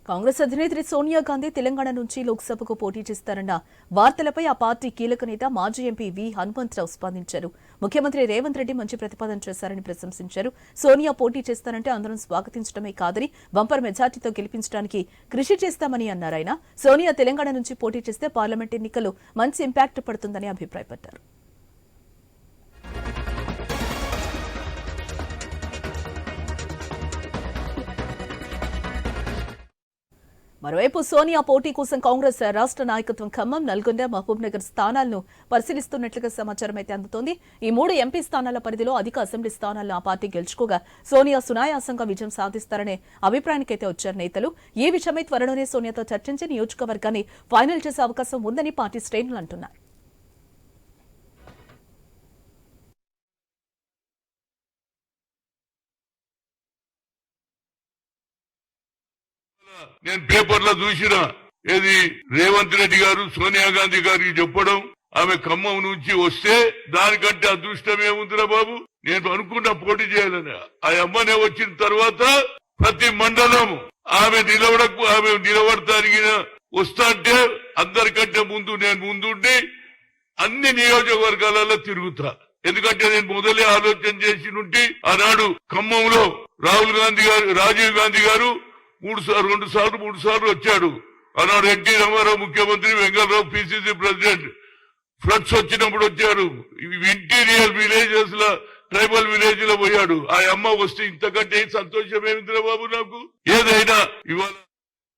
కాంగ్రెస్ అధినేత్రి సోనియా గాంధీ తెలంగాణ నుంచి లోక్సభకు పోటీ చేస్తారన్న వార్తలపై ఆ పార్టీ కీలక నేత మాజీ ఎంపీ వి హనుమంతరావు స్పందించారు. ముఖ్యమంత్రి రేవంత్ రెడ్డి మంచి ప్రతిపాదన చేశారని ప్రశంసించారు. సోనియా పోటీ చేస్తారంటే అందరం స్వాగతించడమే కాదని బంపర్ మెజార్టీతో గెలిపించడానికి కృషి చేస్తామని అన్నారు. ఆయన సోనియా తెలంగాణ నుంచి పోటీ చేస్తే పార్లమెంట్ ఎన్నికలు మంచి ఇంపాక్ట్ పడుతుందని అభిప్రాయపడ్డారు. మరోవైపు సోనియా పోటీ కోసం కాంగ్రెస్ రాష్ట్ర నాయకత్వం ఖమ్మం, నల్గొండ, మహబూబ్ నగర్ స్థానాలను పరిశీలిస్తున్నట్లుగా సమాచారం అయితే అందుతోంది. ఈ 3 ఎంపీ స్థానాల పరిధిలో అధిక అసెంబ్లీ స్థానాలను ఆ పార్టీ గెలుచుకోగా సోనియా సునాయాసంగా విజయం సాధిస్తారనే అభిప్రాయానికైతే వచ్చారు నేతలు. ఈ విషయమై త్వరలోనే సోనియాతో చర్చించి నియోజకవర్గాన్ని ఫైనల్ చేసే అవకాశం ఉందని పార్టీ శ్రేణులు అంటున్నారు. నేను పేపర్లో చూసిన ఏది రేవంత్ రెడ్డి గారు సోనియా గాంధీ గారికి చెప్పడం ఆమె ఖమ్మం నుంచి వస్తే దానికంటే అదృష్టం ఏముందిరా బాబు. నేను అనుకున్నా పోటీ చేయాలని. ఆ అమ్మనే వచ్చిన తర్వాత ప్రతి మండలం ఆమె నిలబడతానికి వస్తాంటే అందరికంటే ముందు నేను ముందుండి అన్ని నియోజకవర్గాలలో తిరుగుతా. ఎందుకంటే నేను మొదలే ఆలోచన చేసి నుండి ఆనాడు ఖమ్మంలో రాజీవ్ గాంధీ గారు 3 సార్లు వచ్చాడు. ఆనాడు ఎన్టీ రామారావు ముఖ్యమంత్రి, వెంకటరావు పిసిసి ప్రెసిడెంట్. ఫ్లడ్స్ వచ్చినప్పుడు వచ్చారు. ఇంటీరియర్ విలేజెస్ లో, ట్రైబల్ విలేజ్ లో పోయాడు. ఆ అమ్మ వస్తే ఇంతకంటే సంతోషం ఏమిందిరా బాబు నాకు. ఏదైనా ఇవాళ